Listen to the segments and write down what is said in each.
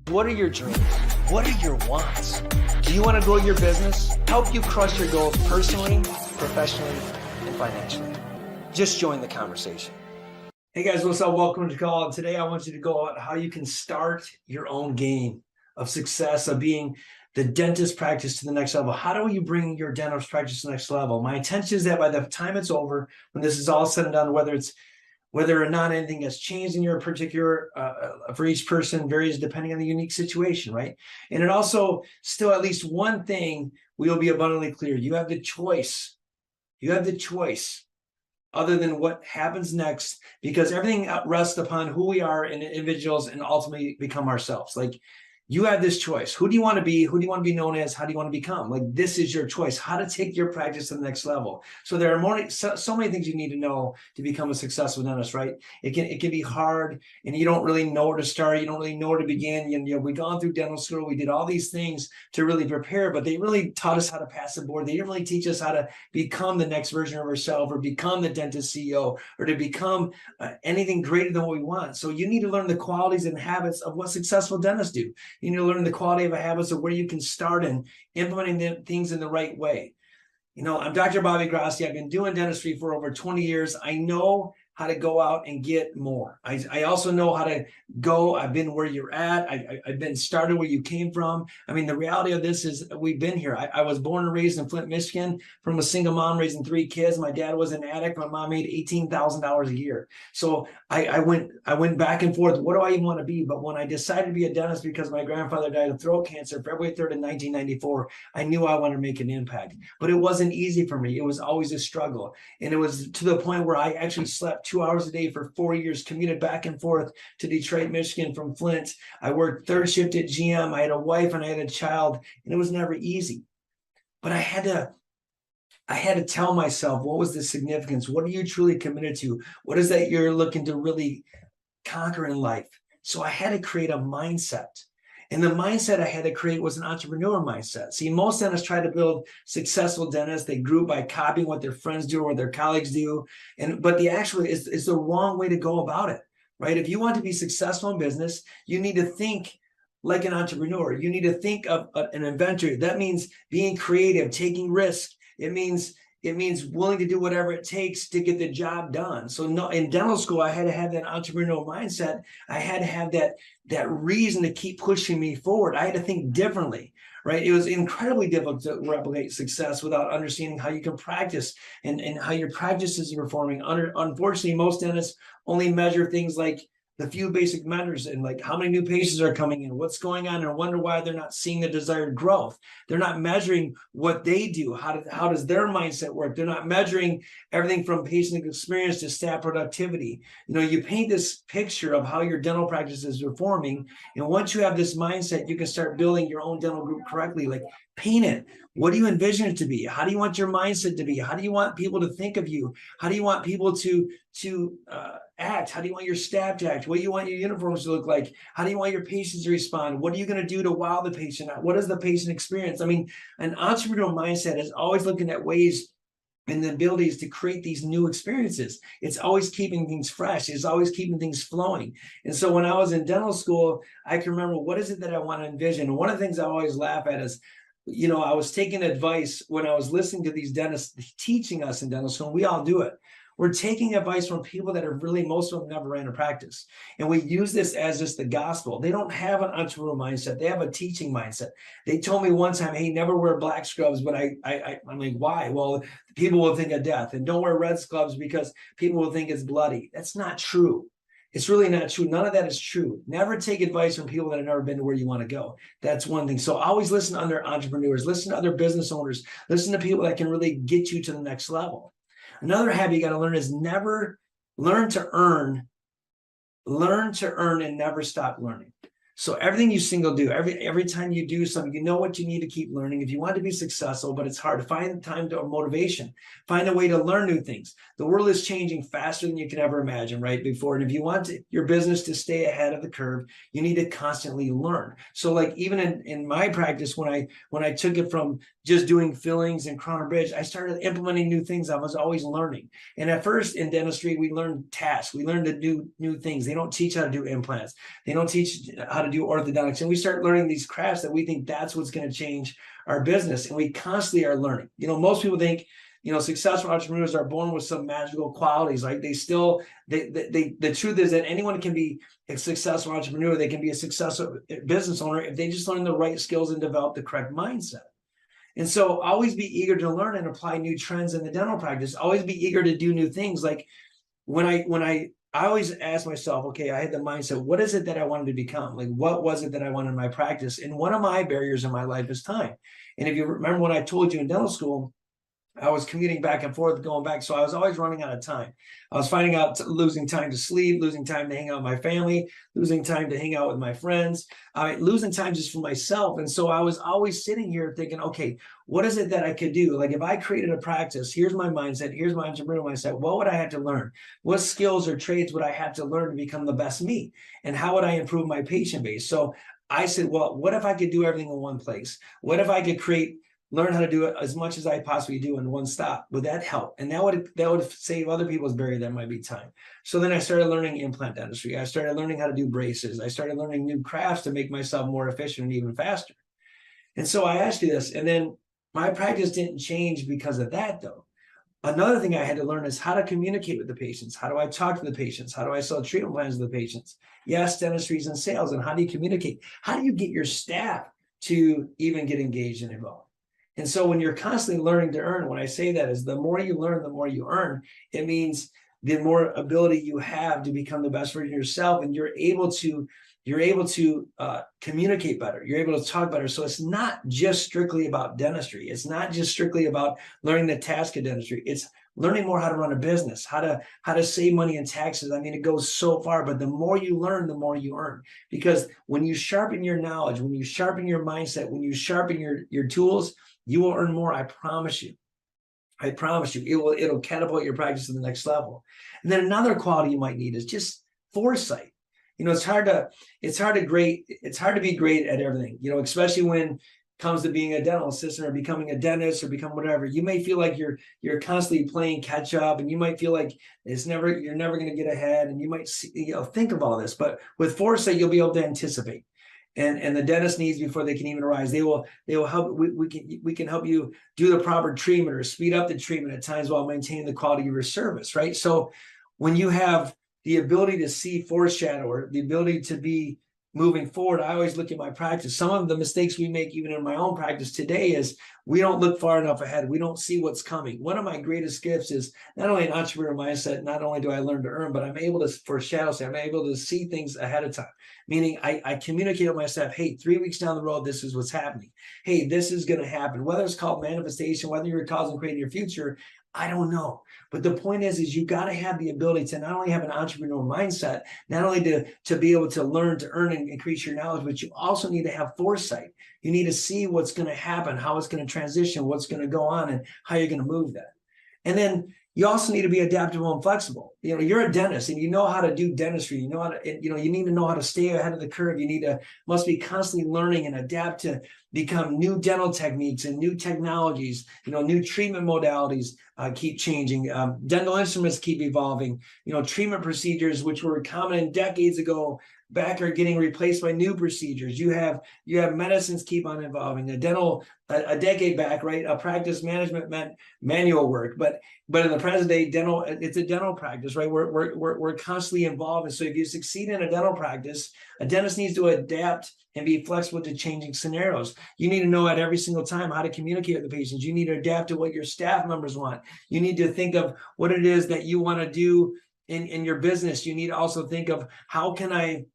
What are your dreams? What are your wants? Do you want to grow your business? Help you crush your goals personally, professionally, and financially? Just join the conversation. Hey guys, what's up? Welcome to the call. Today I want you to go out how you can start your own game of success, of being the dentist practice to the next level. How do you bring your dentist practice to the next level? My intention is that by the time it's over, when this is all said and done, whether or not anything has changed in your particular, for each person varies depending on the unique situation, right? And it also still at least one thing will be abundantly clear. You have the choice. You have the choice other than what happens next, because everything rests upon who we are in individuals and ultimately become ourselves. Like, you have this choice. Who do you want to be? Who do you want to be known as? How do you want to become? Like, this is your choice, how to take your practice to the next level. So there are so many things you need to know to become a successful dentist, right? It can be hard, and you don't really know where to start. You don't really know where to begin. We've gone through dental school. We did all these things to really prepare, but they really taught us how to pass the board. They didn't really teach us how to become the next version of ourselves, or become the dentist CEO, or to become anything greater than what we want. So you need to learn the qualities and habits of what successful dentists do. You need to learn the quality of habits of where you can start in implementing things in the right way. I'm Dr. Bobby Grassi. I've been doing dentistry for over 20 years. I know how to go out and get more. I also know how to go. I've been where you're at. I've been started where you came from. I mean, the reality of this is we've been here. I was born and raised in Flint, Michigan, from a single mom raising 3 kids. My dad was an addict. My mom made $18,000 a year. So I went back and forth. What do I even want to be? But when I decided to be a dentist, because my grandfather died of throat cancer February 3rd in 1994, I knew I wanted to make an impact. But it wasn't easy for me. It was always a struggle. And it was to the point where I actually slept 2 hours a day for 4 years, commuted back and forth to Detroit, Michigan from Flint. I worked third shift at GM. I had a wife and I had a child, and it was never easy. But I had to tell myself, what was the significance? What are you truly committed to? What is that you're looking to really conquer in life? So I had to create a mindset. And the mindset I had to create was an entrepreneur mindset. See, most dentists try to build successful dentists. They grew by copying what their friends do or what their colleagues do. But the actual is the wrong way to go about it, right? If you want to be successful in business, you need to think like an entrepreneur. You need to think of an inventor. That means being creative, taking risks. It means willing to do whatever it takes to get the job done. So no, in dental school, I had to have that entrepreneurial mindset. I had to have that reason to keep pushing me forward. I had to think differently, right? It was incredibly difficult to replicate success without understanding how you can practice and how your practices are performing. Unfortunately, most dentists only measure things like the few basic measures, and like how many new patients are coming in, what's going on, and wonder why they're not seeing the desired growth. They're not measuring what they do. How does their mindset work? They're not measuring everything from patient experience to staff productivity. You paint this picture of how your dental practice is performing, and once you have this mindset, you can start building your own dental group correctly. Like, paint it. What do you envision it to be? How do you want your mindset to be? How do you want people to think of you? How do you want people to act? How do you want your staff to act? What do you want your uniforms to look like? How do you want your patients to respond? What are you going to do to wow the patient? What is the patient experience? I mean, an entrepreneurial mindset is always looking at ways and the abilities to create these new experiences. It's always keeping things fresh. It's always keeping things flowing. And so when I was in dental school, I can remember, what is it that I want to envision? And one of the things I always laugh at is, I was taking advice when I was listening to these dentists teaching us in dental school. We all do it. We're taking advice from people that are really, most of them never ran a practice. And we use this as just the gospel. They don't have an entrepreneurial mindset. They have a teaching mindset. They told me one time, hey, never wear black scrubs. But I'm like, why? Well, people will think of death. And don't wear red scrubs because people will think it's bloody. That's not true. It's really not true. None of that is true. Never take advice from people that have never been to where you want to go. That's one thing. So always listen to other entrepreneurs, listen to other business owners, listen to people that can really get you to the next level. Another habit you got to learn is learn to earn and never stop learning. So everything you do, every time you do something, you know what you need to keep learning. If you want to be successful, but it's hard to find time to motivation, find a way to learn new things. The world is changing faster than you can ever imagine, right? Before. And if you want your business to stay ahead of the curve, you need to constantly learn. So like even in my practice, when I took it from just doing fillings and crown and bridge, I started implementing new things. I was always learning. And at first in dentistry, we learned tasks. We learned to do new things. They don't teach how to do implants. They don't teach how to do orthodontics, and we start learning these crafts that we think that's what's going to change our business. And we constantly are learning. Most people think, successful entrepreneurs are born with some magical qualities. Like the truth is that anyone can be a successful entrepreneur. They can be a successful business owner if they just learn the right skills and develop the correct mindset. And so always be eager to learn and apply new trends in the dental practice. Always be eager to do new things. Like when I always ask myself, okay, I had the mindset, what is it that I wanted to become? Like, what was it that I wanted in my practice? And one of my barriers in my life is time. And if you remember when I told you in dental school, I was commuting back and forth, going back. So I was always running out of time. I was finding out losing time to sleep, losing time to hang out with my family, losing time to hang out with my friends, losing time just for myself. And so I was always sitting here thinking, okay, what is it that I could do? Like if I created a practice, here's my mindset, here's my entrepreneurial mindset. What would I have to learn? What skills or trades would I have to learn to become the best me? And how would I improve my patient base? So I said, well, what if I could do everything in one place? What if I could learn how to do it as much as I possibly do in one stop? Would that help? And that would save other people's barrier that might be time. So then I started learning implant dentistry. I started learning how to do braces. I started learning new crafts to make myself more efficient and even faster. And so I asked you this, and then my practice didn't change because of that, though. Another thing I had to learn is how to communicate with the patients. How do I talk to the patients? How do I sell treatment plans to the patients? Yes, dentistry is in sales. And how do you communicate? How do you get your staff to even get engaged and involved? And so when you're constantly learning to earn, when I say that is the more you learn, the more you earn. It means the more ability you have to become the best version of yourself, and you're able to communicate better. You're able to talk better. So it's not just strictly about dentistry. It's not just strictly about learning the task of dentistry. It's learning more how to run a business, how to save money in taxes. I mean, it goes so far, but the more you learn, the more you earn. Because when you sharpen your knowledge, when you sharpen your mindset, when you sharpen your tools, you will earn more. I promise you. I promise you, it'll catapult your practice to the next level. And then another quality you might need is just foresight. It's hard to be great at everything, especially when it comes to being a dental assistant or becoming a dentist or become whatever. You may feel like you're constantly playing catch up, and you might feel like you're never going to get ahead, and you might think of all this. But with foresight, you'll be able to anticipate. And the dentist needs before they can even arise. They will help. We can help you do the proper treatment or speed up the treatment at times while maintaining the quality of your service, right? So when you have the ability to see foreshadow or the ability to be moving forward, I always look at my practice. Some of the mistakes we make even in my own practice today is we don't look far enough ahead. We don't see what's coming. One of my greatest gifts is not only an entrepreneurial mindset, not only do I learn to earn, but I'm able to foreshadow, I'm able to see things ahead of time. Meaning I communicate with my staff, hey, 3 weeks down the road, this is what's happening. Hey, this is going to happen. Whether it's called manifestation, whether you're causing creating your future, I don't know. But the point is you got to have the ability to not only have an entrepreneurial mindset, not only to be able to learn, to earn and increase your knowledge, but you also need to have foresight. You need to see what's going to happen, how it's going to transition, what's going to go on, and how you're going to move that. And then you also need to be adaptable and flexible. You're a dentist and you know how to do dentistry. You know how to, you need to know how to stay ahead of the curve. Must be constantly learning and adapt to become new dental techniques and new technologies. New treatment modalities keep changing. Dental instruments keep evolving. Treatment procedures, which were common decades ago, back are getting replaced by new procedures. You have medicines keep on evolving. A decade back, right? A practice management meant manual work, but in the present day, it's a dental practice, right? We're constantly involved. And so if you succeed in a dental practice, a dentist needs to adapt and be flexible to changing scenarios. You need to know at every single time how to communicate with the patients. You need to adapt to what your staff members want. You need to think of what it is that you want to do in your business. You need to also think of how can I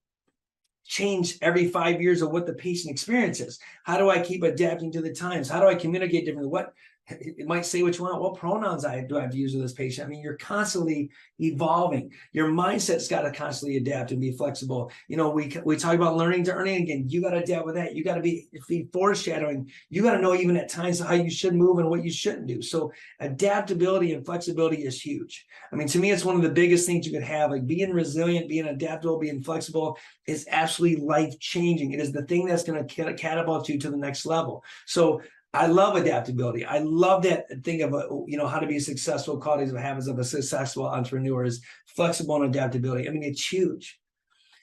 change every 5 years of what the patient experiences? How do I keep adapting to the times? How do I communicate differently? What it might say what you want. What pronouns do I have to use with this patient? I mean, you're constantly evolving. Your mindset's got to constantly adapt and be flexible. We talk about learning to earning again. You got to adapt with that. You got to be foreshadowing. You got to know even at times how you should move and what you shouldn't do. So adaptability and flexibility is huge. I mean, to me, it's one of the biggest things you could have. Like being resilient, being adaptable, being flexible is absolutely life-changing. It is the thing that's going to catapult you to the next level. So I love adaptability. I love that thing of, how to be successful, qualities of habits of a successful entrepreneur is flexible and adaptability. I mean, it's huge.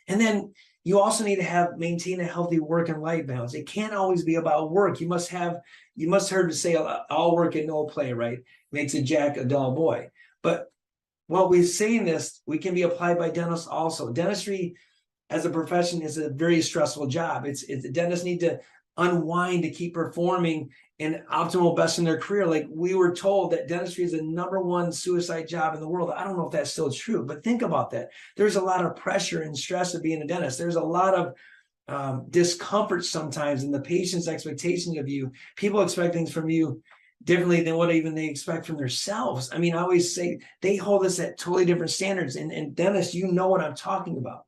And then, You also need to maintain a healthy work and life balance. It can't always be about work. You must heard to say all work and no play, right? Makes a jack a dull boy. But what we're saying this, we can be applied by dentists also. Dentistry as a profession is a very stressful job. The dentists need to unwind to keep performing in optimal best in their career. Like we were told that dentistry is the #1 suicide job in the world. I don't know if that's still true, but think about that. There's a lot of pressure and stress of being a dentist. There's a lot of discomfort sometimes in the patient's expectations of you. People expect things from you differently than what even they expect from themselves. I mean, I always say they hold us at totally different standards. And dentists, you know what I'm talking about.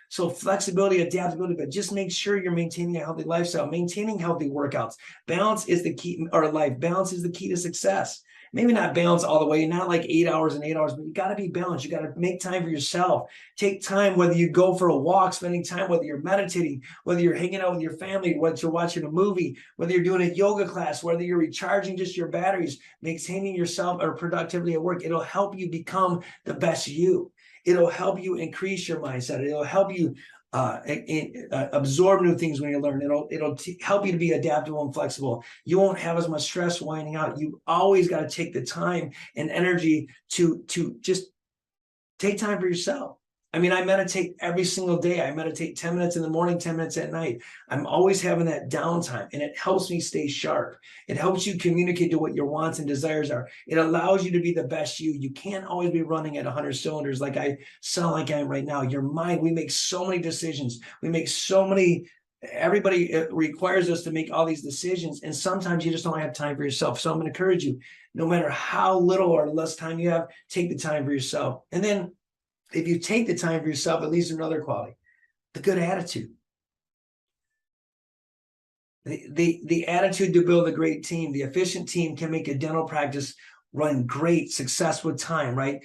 So flexibility, adaptability, but just make sure you're maintaining a healthy lifestyle, maintaining healthy workouts. Balance is the key, or life balance is the key to success. Maybe not balance all the way, not like 8 hours and 8 hours, but you got to be balanced. You got to make time for yourself. Take time, whether you go for a walk, spending time, whether you're meditating, whether you're hanging out with your family, whether you're watching a movie, whether you're doing a yoga class, whether you're recharging just your batteries, maintaining yourself or productivity at work. It'll help you become the best you. It'll help you increase your mindset. It'll help you absorb new things when you learn. It'll help you to be adaptable and flexible. You won't have as much stress winding out. You always got to take the time and energy to just take time for yourself. I mean, I meditate every single day. I meditate 10 minutes in the morning, 10 minutes at night. I'm always having that downtime, and it helps me stay sharp. It helps you communicate to what your wants and desires are. It allows you to be the best you. You can't always be running at 100 cylinders like I sound like I am right now. Your mind, we make so many decisions. We make so many, everybody requires us to make all these decisions, and sometimes you just don't have time for yourself. So I'm going to encourage you, no matter how little or less time you have, take the time for yourself. And then if you take the time for yourself, it leads to another quality, the good attitude. The attitude to build a great team. The efficient team can make a dental practice run great, success with time, right?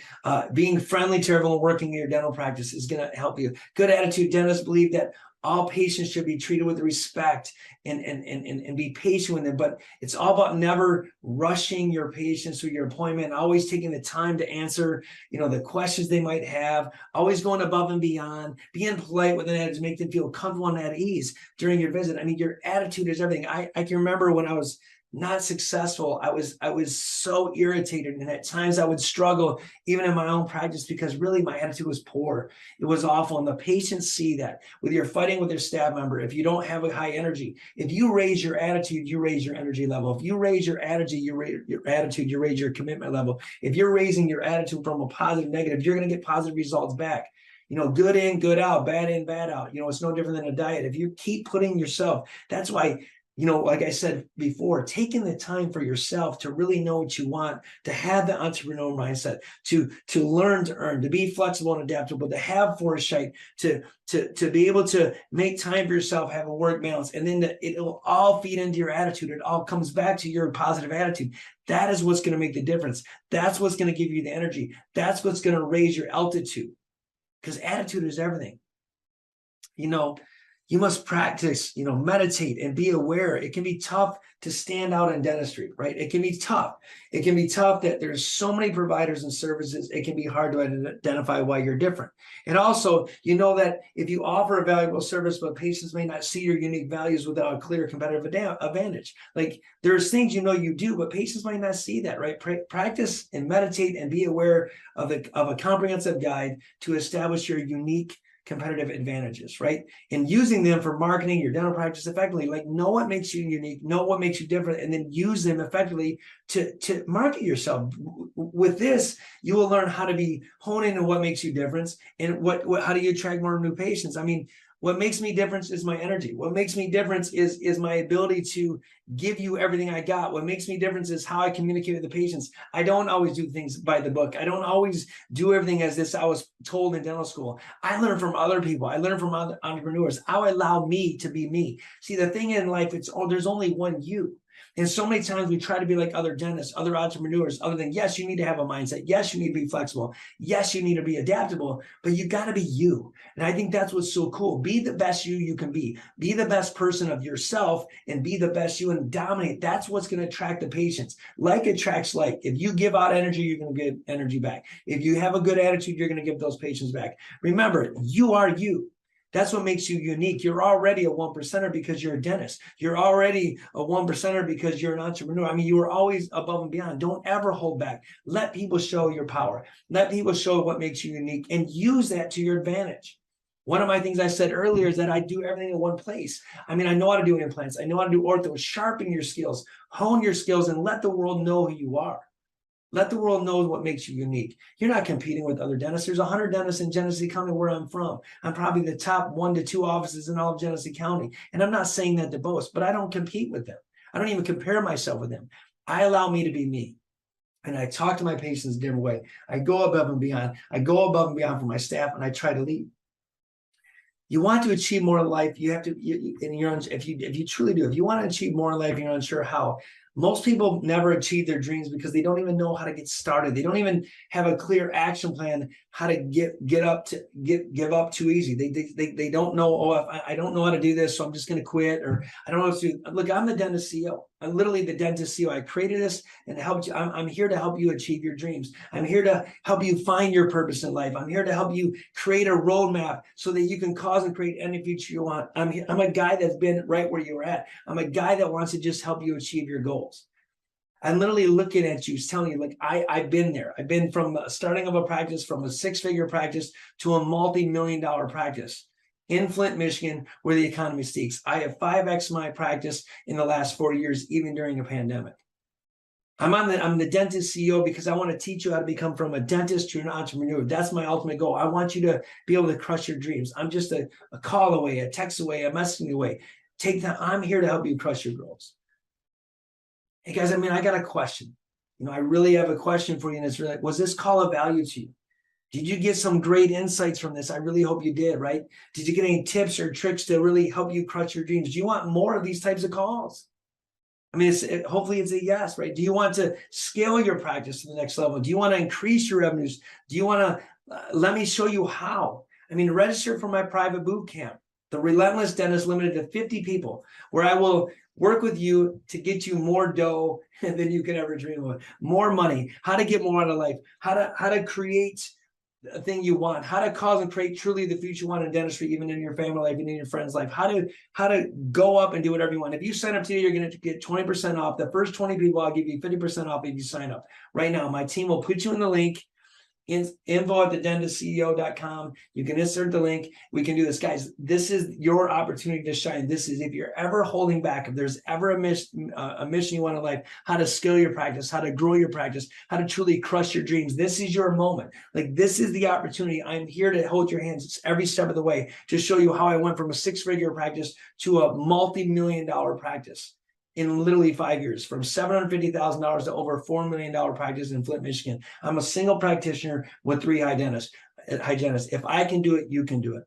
Being friendly to everyone working in your dental practice is going to help you. Good attitude. Dentists believe that all patients should be treated with respect and be patient with them. But it's all about never rushing your patients through your appointment, always taking the time to answer, the questions they might have, always going above and beyond, being polite with them to make them feel comfortable and at ease during your visit. I mean, your attitude is everything. I can remember when I was not successful, I was so irritated, and at times I would struggle even in my own practice because really my attitude was poor. It was awful, and the patients see that. Whether you're fighting with your staff member, if you don't have a high energy, if you raise your attitude, you raise your energy level. If you raise your attitude, you raise your commitment level. If you're raising your attitude from a positive negative, you're going to get positive results back. Good in, good out, bad in, bad out. It's no different than a diet. If you keep putting yourself, that's why, like I said before, taking the time for yourself to really know what you want, to have the entrepreneurial mindset, to learn to earn, to be flexible and adaptable, to have foresight, to be able to make time for yourself, have a work balance, and then it'll all feed into your attitude. It all comes back to your positive attitude. That is what's going to make the difference. That's what's going to give you the energy. That's what's going to raise your altitude, because attitude is everything. You must practice, meditate and be aware. It can be tough to stand out in dentistry, right? It can be tough. It can be tough that there's so many providers and services. It can be hard to identify why you're different. And also, that if you offer a valuable service, but patients may not see your unique values without a clear competitive advantage. Like there's things you do, but patients might not see that, right? Practice and meditate and be aware of a comprehensive guide to establish your unique competitive advantages, right? And using them for marketing your dental practice effectively. Like know what makes you unique, know what makes you different, and then use them effectively to market yourself. With this, you will learn how to be honed into what makes you different and how do you attract more new patients. I mean, what makes me different is my energy. What makes me different is my ability to give you everything I got. What makes me different is how I communicate with the patients. I don't always do things by the book. I don't always do everything as I was told in dental school. I learn from other people. I learn from other entrepreneurs. I allow me to be me. See, the thing in life, there's only one you. And so many times we try to be like other dentists, other entrepreneurs, other than, yes, you need to have a mindset. Yes, you need to be flexible. Yes, you need to be adaptable, but you got to be you. And I think that's what's so cool. Be the best you can be. Be the best person of yourself and be the best you and dominate. That's what's going to attract the patients. Like attracts like. If you give out energy, you're going to get energy back. If you have a good attitude, you're going to give those patients back. Remember, you are you. That's what makes you unique. You're already a 1%er because you're a dentist. You're already a 1%er because you're an entrepreneur. I mean, you were always above and beyond. Don't ever hold back. Let people show your power. Let people show what makes you unique and use that to your advantage. One of my things I said earlier is that I do everything in one place. I mean, I know how to do implants. I know how to do ortho. Sharpen your skills, hone your skills, and let the world know who you are. Let the world know what makes you unique. You're not competing with other dentists. There's 100 dentists in Genesee County where I'm from. I'm probably the top 1 to 2 offices in all of Genesee County. And I'm not saying that to boast, but I don't compete with them. I don't even compare myself with them. I allow me to be me. And I talk to my patients a different way. I go above and beyond. I go above and beyond for my staff, and I try to lead. You want to achieve more in life, you have to, if you truly do, if you want to achieve more in life, you're unsure how. Most people never achieve their dreams because they don't even know how to get started. They don't even have a clear action plan how to give up too easy. They don't know, oh, I don't know how to do this, so I'm just going to quit, or I don't know what to do. Look, I'm the dentist CEO. I'm literally the dentist CEO. I created this and helped you. I'm here to help you achieve your dreams. I'm here to help you find your purpose in life. I'm here to help you create a roadmap so that you can cause and create any future you want. I'm a guy that's been right where you were at. I'm a guy that wants to just help you achieve your goals. I'm literally looking at you, telling you, like, I've been there. I've been from starting of a practice, from a 6-figure practice to a multi-million-dollar practice in Flint, Michigan, where the economy stinks. I have 5x my practice in the last 4 years, even during a pandemic. I'm the dentist CEO because I want to teach you how to become from a dentist to an entrepreneur. That's my ultimate goal. I want you to be able to crush your dreams. I'm just a call away, a text away, a messaging away. Take that. I'm here to help you crush your goals. Hey guys, I got a question. I really have a question for you, and it's really, was this call of value to you? Did you get some great insights from this? I really hope you did, right? Did you get any tips or tricks to really help you crush your dreams? Do you want more of these types of calls? Hopefully it's a yes, right? Do you want to scale your practice to the next level? Do you want to increase your revenues? Do you want to, let me show you how. Register for my private boot camp, The Relentless Dentist, limited to 50 people, where I will work with you to get you more dough than you can ever dream of, more money, how to get more out of life, how to create a thing you want, how to cause and create truly the future you want in dentistry, even in your family life, even in your friend's life, how to go up and do whatever you want. If you sign up today, you're going to get 20% off. The first 20 people, I'll give you 50% off if you sign up right now. My team will put you in the link. info@thedentistceo.com. You can insert the link. We can do this, guys. This is your opportunity to shine. This is, if you're ever holding back, if there's ever a mission you want in life, how to scale your practice, how to grow your practice, how to truly crush your dreams. This is your moment. Like, this is the opportunity. I'm here to hold your hands every step of the way to show you how I went from a 6-figure practice to a multi-million-dollar practice in literally 5 years, from $750,000 to over $4 million practice in Flint, Michigan. I'm a single practitioner with 3 hygienists. If I can do it, you can do it.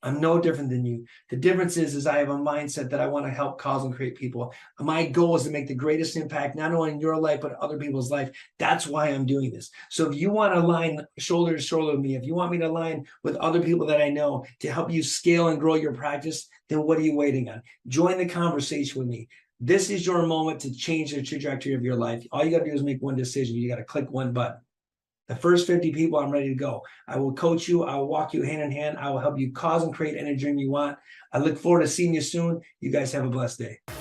I'm no different than you. The difference is I have a mindset that I want to help cause and create people. My goal is to make the greatest impact, not only in your life, but other people's life. That's why I'm doing this. So if you want to align shoulder to shoulder with me, if you want me to align with other people that I know to help you scale and grow your practice, then what are you waiting on? Join the conversation with me. This is your moment to change the trajectory of your life. All you got to do is make one decision. You got to click one button. The first 50 people, I'm ready to go. I will coach you. I will walk you hand in hand. I will help you cause and create any dream you want. I look forward to seeing you soon. You guys have a blessed day.